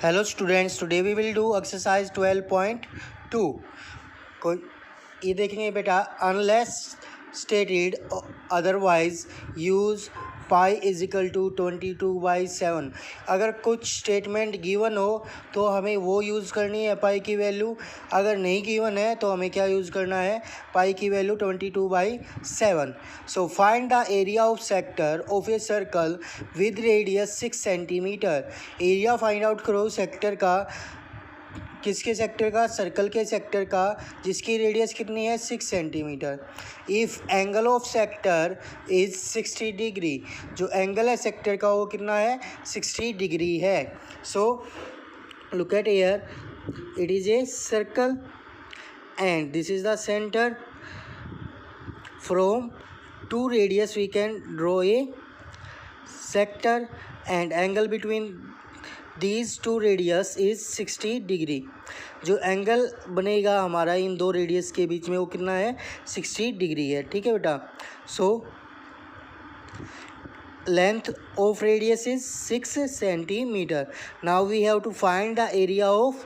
Hello students, today we will do exercise 12.2. को ये देखेंगे बेटा, unless stated otherwise use pi is equal to 22/7। अगर कुछ स्टेटमेंट गिवन हो तो हमें वो यूज़ करनी है पाई की वैल्यू, अगर नहीं गिवन है तो हमें क्या यूज़ करना है, पाई की value 22/7। So find the area of sector of a circle with radius 6 centimetre. Area find out करो सेक्टर का, किसके सेक्टर का, सर्कल के सेक्टर का, जिसकी रेडियस कितनी है, 6 centimetre. If angle of sector is 60 degree, जो एंगल है सेक्टर का वो कितना है, 60 डिग्री है। So look at here, it is a circle and this is the centre. From two radius we can draw a sector and angle between these two radius is 60 degree. जो angle बनेगा हमारा इन दो radius के बीच में वो कितना है, 60 degree है। ठीक है बेटा। So length of radius is 6 centimetre. Now we have to find the area of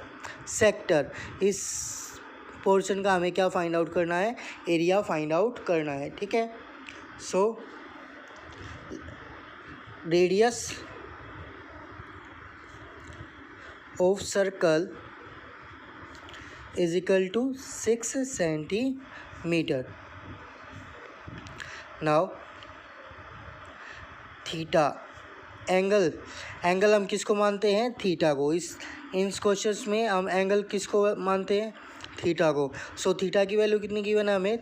sector. इस पोर्शन का हमें क्या फाइंड आउट करना है, एरिया फाइंड आउट करना है। ठीक है। So radius of circle is equal to 6 centimeter. Now theta angle हम किसको मानते हैं, थीटा को। इन क्वेश्चंस में हम एंगल किसको मानते हैं, थीटा को। सो थीटा की वैल्यू कितनी गिवन है हमें,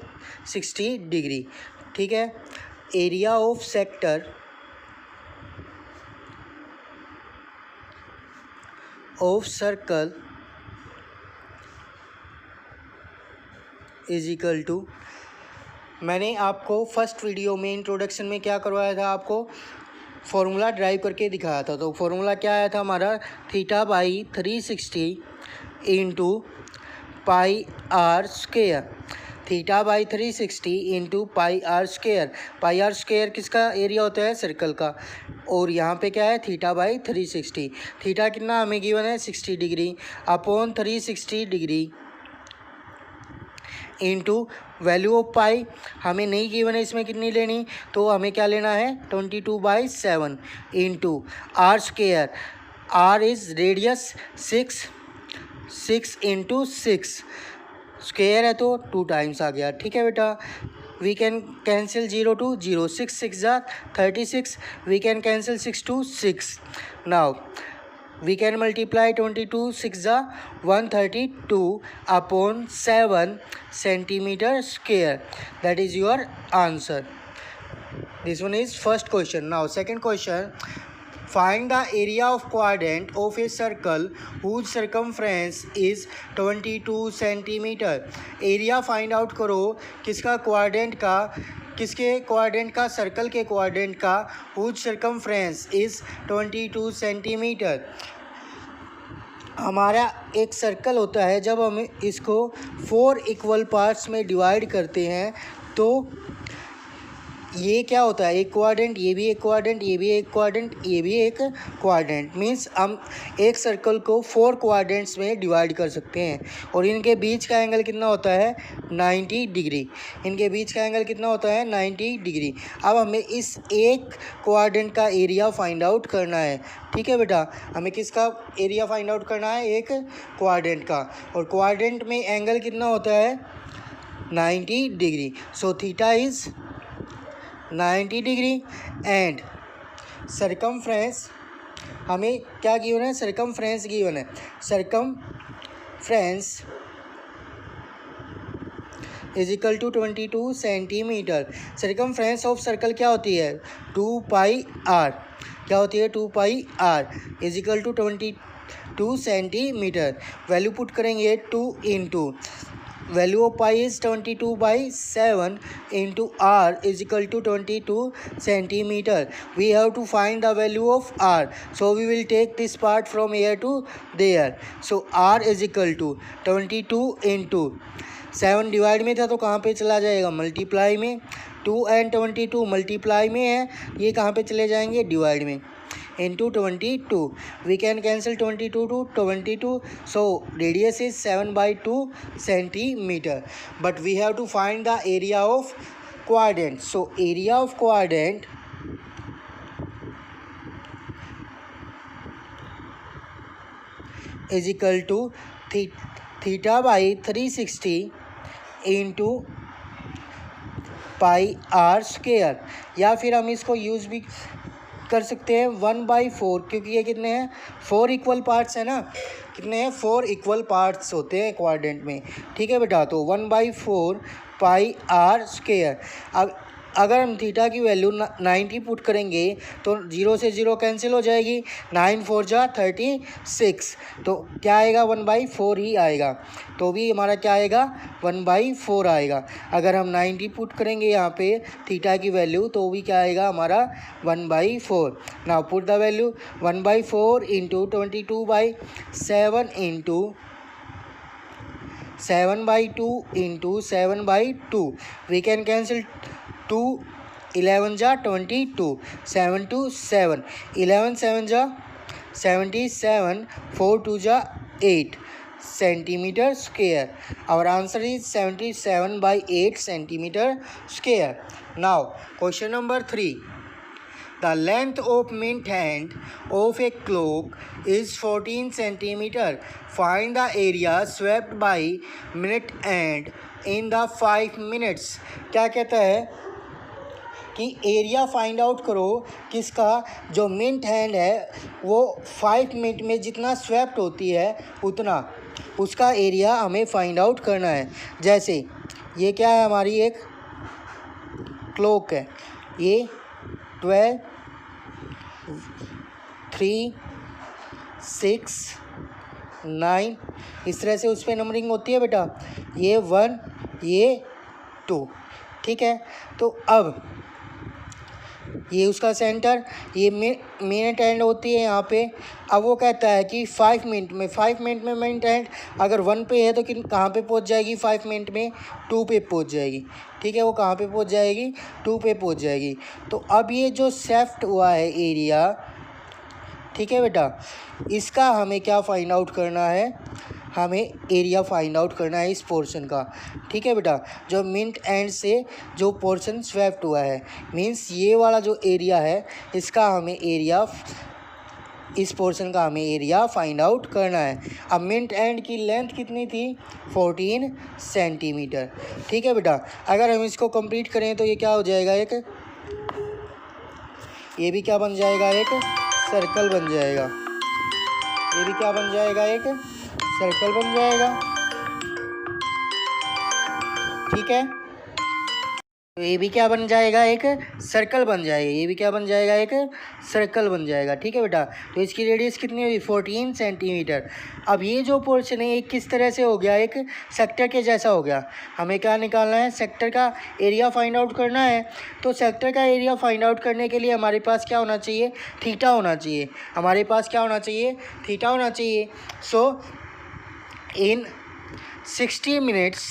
60 डिग्री। ठीक है। Area of sector of circle is equal to, मैंने आपको फर्स्ट वीडियो में इंट्रोडक्शन में क्या करवाया था, आपको फॉर्मूला ड्राइव करके दिखाया था। तो फॉर्मूला क्या आया था हमारा, θ/360 into pi R square. θ/360 into pi R square. Pi R square किसका एरिया होता है, सर्कल का। और यहाँ पे क्या है, θ/360। थीटा कितना हमें गिवन है, 60 degree upon 360 degree into value of pi हमें नहीं गिवन है, इसमें कितनी लेनी, तो हमें क्या लेना है, 22/7 into r square. R is radius 6 into 6 square है तो 2 टाइम्स आ गया। ठीक है बेटा। वी कैन कैंसिल 0 to 0, 6 6 जा 36, we can cancel 6 to 6। Now we can multiply 22 6 जा 132 upon 7 centimetre square. That is your answer. This one is first question. Now second question, find the area of quadrant of a circle whose circumference is 22 centimetre. Area find out करो किसका, quadrant का, किसके quadrant का, circle के quadrant का, whose circumference is 22 centimetre. हमारा एक circle होता है, जब हम इसको 4 इक्वल पार्ट्स में डिवाइड करते हैं तो ये क्या होता है, एक क्वाड्रेंट, ये भी एक क्वाड्रेंट, ये भी एक क्वाड्रेंट, ये भी एक क्वाड्रेंट। मीन्स हम एक सर्कल को 4 क्वाड्रेंट्स में डिवाइड कर सकते हैं। और इनके बीच का एंगल कितना होता है, 90 डिग्री। इनके बीच का एंगल कितना होता है, 90 डिग्री। अब हमें इस एक क्वाड्रेंट का एरिया फाइंड आउट करना है। ठीक है बेटा। हमें किसका एरिया फाइंड आउट करना है, एक क्वाड्रेंट का। और क्वाड्रेंट में एंगल कितना होता है, 90 degree. So theta is 90 degree and circumference हमें क्या गिवन है, सरकमफ्रेंस गिवन है। Circumference is equal to 22 centimetre. Circumference of circle क्या होती है, 2 पाई आर। क्या होती है, 2 pi R is equal to 22 centimetre. Value put करेंगे 2 into value of pi is 22/7 into R is equal to 22 centimetre. We have to find the value of R, so we will take this part from here to there. So R is equal to 22 into 7 divide में था तो कहाँ पे चला जाएगा, multiply में। 2 and 22 multiply में है, ये कहाँ पे चले जाएंगे, डिवाइड में। into 22. We can cancel 22 to 22. So radius is 7 by 2 centimeter. But we have to find the area of quadrant. So area of quadrant is equal to theta by 360 into pi are square, या फिर हम इसको use भी कर सकते हैं 1/4, क्योंकि ये कितने हैं 4 इक्वल पार्ट्स है ना, कितने हैं 4 इक्वल पार्ट्स होते हैं क्वाड्रेंट में, ठीक है बेटा। तो 1/4 पाई आर स्क्वायर। अब अगर हम थीटा की वैल्यू 90 पुट करेंगे तो 0 से 0 कैंसिल हो जाएगी, 9 4 जा 36, तो क्या आएगा 1/4 ही आएगा, तो भी हमारा क्या आएगा 1/4 आएगा। अगर हम 90 पुट करेंगे यहाँ पे थीटा की वैल्यू तो भी क्या आएगा हमारा 1/4। Now put the value 1/4 into 22/7 into 7/2 into 7/2। We can cancel 2 11 जा 22, 7 2 7, 11 7 जा 77, 4 2 जा 8 centimeter square. Our answer is 77/8 centimeter square. Now question number 3. The length of mint hand of a clock is 14 centimeter. Find the area swept by minute hand in the 5 minutes. क्या कहता है कि area find out करो किसका, जो mint hand है वो 5 minute में जितना स्वेप्ट होती है उतना, उसका एरिया हमें फाइंड आउट करना है। जैसे ये क्या है, हमारी एक क्लॉक है, ये 12 3 6 9 इस तरह से उस पर नंबरिंग होती है बेटा, ये 1 ये 2, ठीक है। तो अब ये उसका सेंटर, ये मिनट एंड होती है यहाँ पे। अब वो कहता है कि 5 मिनट में मिनट एंड अगर 1 पे है तो कहाँ पे पहुँच जाएगी, 5 मिनट में 2 पे पहुँच जाएगी, ठीक है। वो कहाँ पे पहुँच जाएगी, 2 पे पहुँच जाएगी। तो अब ये जो सेफ्ट हुआ है एरिया, ठीक है बेटा, इसका हमें क्या फाइंड आउट करना है, हमें एरिया फाइंड आउट करना है इस पोर्शन का, ठीक है बेटा। जो मिंट एंड से जो पोर्शन स्वेप्ट हुआ है, मींस ये वाला जो एरिया है इसका हमें एरिया, इस पोर्शन का हमें एरिया फाइंड आउट करना है। अब मिंट एंड की लेंथ कितनी थी 14 सेंटीमीटर, ठीक है बेटा। अगर हम इसको कंप्लीट करें तो ये क्या हो जाएगा, एक ये भी क्या बन जाएगा, एक सर्कल बन जाएगा, ये भी क्या बन जाएगा, एक सर्कल बन जाएगा, ठीक है। तो ये भी क्या बन जाएगा, एक सर्कल बन जाएगा, ये भी क्या बन जाएगा, एक सर्कल बन जाएगा, ठीक है बेटा। तो इसकी रेडियस कितनी हुई 14 सेंटीमीटर। अब ये जो पोर्शन है एक किस तरह से हो गया, एक सेक्टर के जैसा हो गया। हमें क्या निकालना है, सेक्टर का एरिया फाइंड आउट करना है। तो सेक्टर का एरिया फाइंड आउट करने के लिए हमारे पास क्या होना चाहिए, थीटा होना चाहिए। हमारे पास क्या होना चाहिए, थीटा होना चाहिए। So in 60 minutes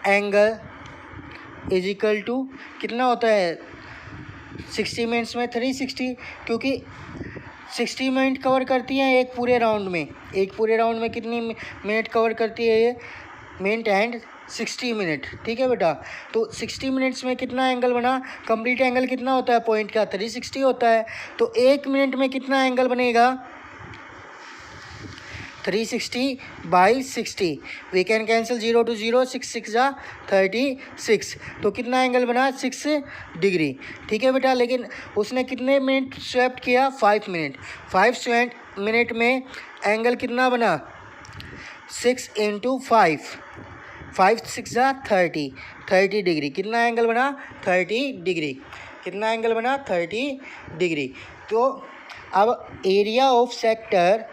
angle is equal to कितना होता है 60 मिनट्स में 360, क्योंकि 60 मिनट कवर करती हैं एक पूरे राउंड में। एक पूरे राउंड में कितनी मिनट कवर करती है ये मिनट एंड 60 मिनट, ठीक है बेटा। तो 60 मिनट्स में कितना एंगल बना, कंप्लीट एंगल कितना होता है पॉइंट का 360 होता है। तो 1 मिनट में कितना एंगल बनेगा 360/60। वी कैन कैंसिल 0 to 0, 6 6 जा 36, तो कितना एंगल बना 6 डिग्री, ठीक है बेटा। लेकिन उसने कितने मिनट स्वेप्ट किया 5 मिनट। 5 मिनट में एंगल कितना बना 6 × 5, 5 6 जा 30 डिग्री। कितना एंगल बना 30 डिग्री, कितना एंगल बना 30 डिग्री। तो अब area of sector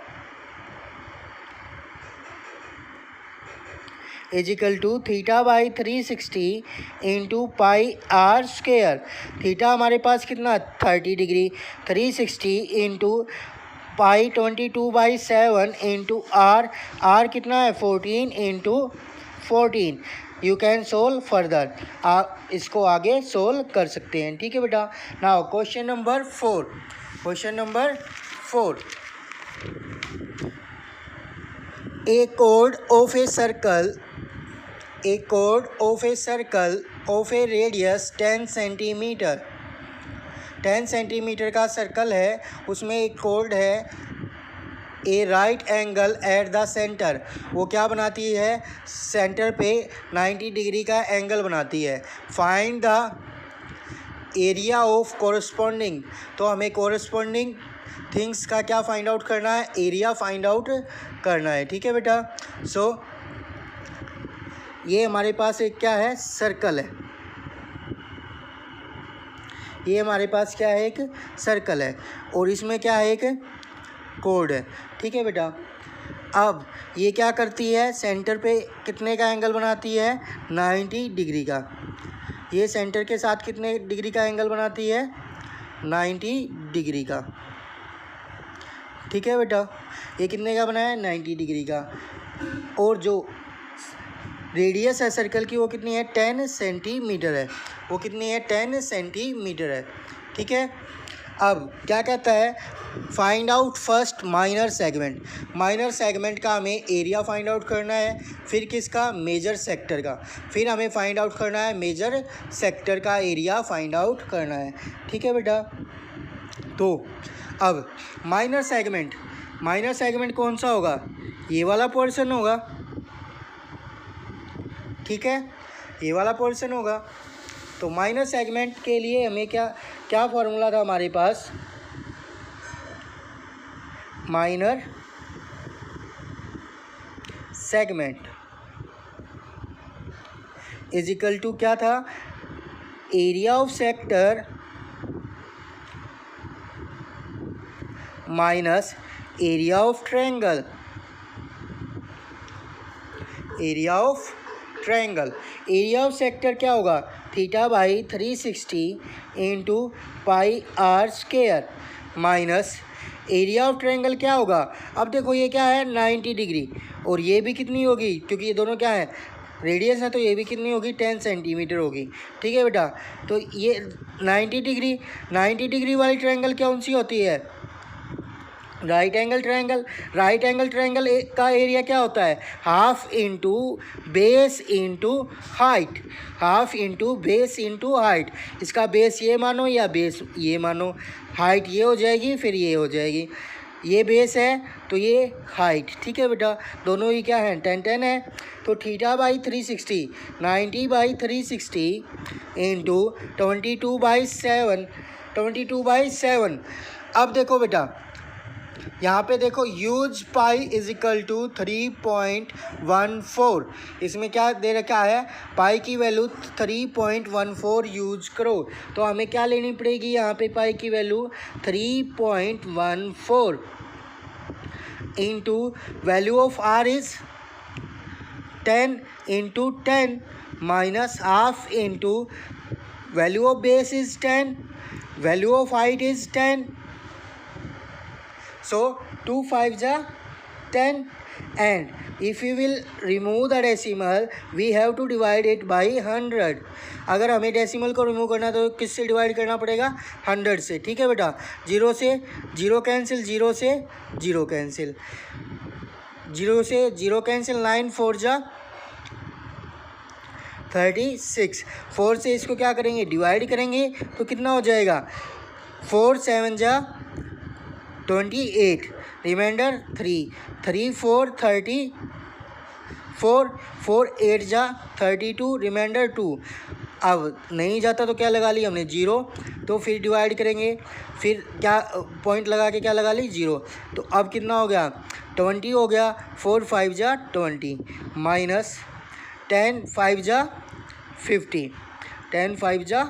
is equal to θ/360 into pi are square. Theta हमारे पास कितना 30 degree, 360 into pi 22/7 into R, R कितना है 14 into 14। You can solve further, आप इसको आगे सोल्व कर सकते हैं। ठीक है बेटा। Now question number 4, question number 4, a chord of a circle of a radius 10 centimetre, 10 centimetre का सर्कल है, उसमें एक कोड है a right angle at the centre, वो क्या बनाती है, सेंटर पे 90 डिग्री का एंगल बनाती है। Find the area of corresponding, तो हमें कोरस्पॉन्डिंग थिंग्स का क्या फाइंड आउट करना है, एरिया फाइंड आउट करना है। ठीक है बेटा। सो ये हमारे पास एक क्या है, सर्कल है, ये हमारे पास क्या है, एक सर्कल है, और इसमें क्या है, एक कोड है। ठीक है बेटा। अब ये क्या करती है, सेंटर पे कितने का एंगल बनाती है, 90 डिग्री का। ये सेंटर के साथ कितने डिग्री का एंगल बनाती है, 90 डिग्री का। ठीक है बेटा। ये कितने का बना है, 90 डिग्री का। और जो रेडियस है सर्कल की वो कितनी है, 10 सेंटीमीटर है, वो कितनी है, 10 सेंटीमीटर है। ठीक है। अब क्या कहता है, find out first minor segment, minor segment का हमें एरिया फाइंड आउट करना है, फिर किसका, मेजर सेक्टर का, फिर हमें फाइंड आउट करना है मेजर सेक्टर का एरिया फाइंड आउट करना है। ठीक है बेटा। तो अब माइनर सेगमेंट, माइनर सेगमेंट कौन सा होगा, ये वाला पोर्शन होगा। ठीक है, ये वाला पोर्शन होगा। तो माइनर सेगमेंट के लिए हमें क्या क्या फॉर्मूला था हमारे पास, minor segment is equal to क्या था, area of sector minus area of triangle, area of triangle. Area of sector क्या होगा, theta by 360 into pi are square, minus area of triangle क्या होगा। अब देखो ये क्या है, 90 डिग्री, और ये भी कितनी होगी, क्योंकि ये दोनों क्या है, रेडियस है, तो ये भी कितनी होगी, 10 सेंटीमीटर होगी। ठीक है बेटा। तो ये 90 डिग्री, 90 डिग्री वाली ट्रायंगल कौन सी होती है, right angle triangle. Right angle triangle का एरिया क्या होता है, half into base into height, half into base into height. इसका बेस ये मानो या बेस ये मानो, हाइट ये हो जाएगी, फिर ये हो जाएगी, ये बेस है तो ये हाइट। ठीक है बेटा। दोनों ही क्या है, 10 10 है। तो थीटा बाई 360, 90 बाई 360 इंटू 22/7, 22/7। अब देखो बेटा, यहाँ पे देखो use pi is equal to 3.14, इसमें क्या दे रखा है, पाई की वैल्यू 3.14 यूज करो। तो हमें क्या लेनी पड़ेगी, यहाँ पे पाई की value 3.14 into value of r is 10 into 10 minus half into value of base is 10, value of height is 10। So 2 5s are 10, and if you will remove the decimal we have to divide it by 100। अगर हमें decimal को remove करना तो किससे divide करना पड़ेगा, 100 से। ठीक है बेटा। 0 से 0 कैंसिल, 0 से 0 कैंसिल, 0 से 0 कैंसिल, 9 4 जा 36, 4 से इसको क्या करेंगे, डिवाइड करेंगे, तो कितना हो जाएगा, 4 7 जा 28, रिमाइंडर 3 3 4 34, 4 8 जा 32, रिमाइंडर 2। अब नहीं जाता तो क्या लगा ली हमने, 0, तो फिर डिवाइड करेंगे, फिर क्या पॉइंट लगा के क्या लगा ली, 0। तो अब कितना हो गया, 20 हो गया, 4 5 जा 20 माइनस 10 5 जा 50, 10 5 जा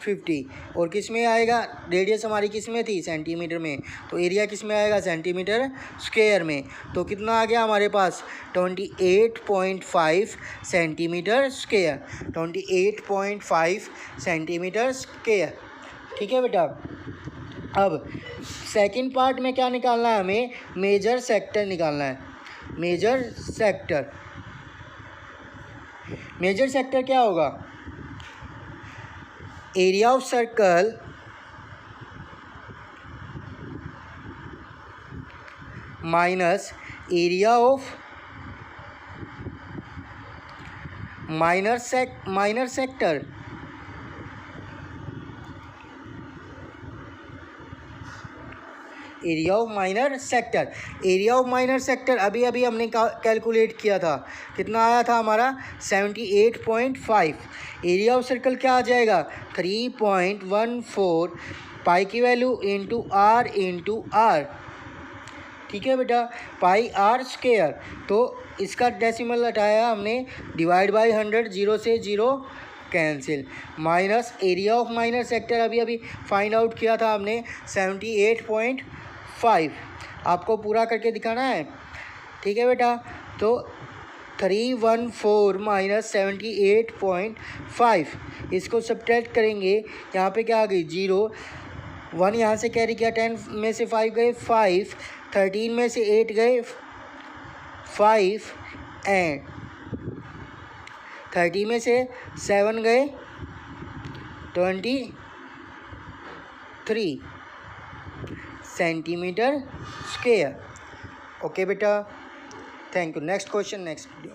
50, और किस में आएगा, रेडियस हमारी किस में थी, सेंटीमीटर में, तो एरिया किस में आएगा, सेंटीमीटर स्क्वायर में। तो कितना आ गया हमारे पास, 28.5 सेंटीमीटर स्क्वायर, 28.5 सेंटीमीटर स्क्वायर। ठीक है बेटा। अब सेकंड पार्ट में क्या निकालना है हमें, मेजर सेक्टर निकालना है, मेजर सेक्टर। मेजर सेक्टर क्या होगा, area of circle minus area of minor sector, area of minor sector. Area of minor sector अभी अभी हमने कैलकुलेट किया था, कितना आया था हमारा 78.5। एरिया ऑफ सर्कल क्या आ जाएगा 3.14 पाई की वैल्यू इंटू आर। ठीक है बेटा, पाई आर स्क्वायर। तो इसका डेसिमल हटाया हमने, डिवाइड बाय 100, 0 से 0 cancel, minus area of minor sector अभी अभी फाइंड आउट किया था हमने 78.5। आपको पूरा करके दिखाना है, ठीक है बेटा। तो 314 माइनस 78.5, इसको सब्ट्रैक्ट करेंगे, यहाँ पे क्या आ गई 0, 1 यहाँ से कैरी किया, 10 में से 5 गए 5, 13 में से 8 गए 5 एंड 30 में से 7 गए 23 सेंटीमीटर स्क्वायर। ओके बेटा, thank you. Next question, next video.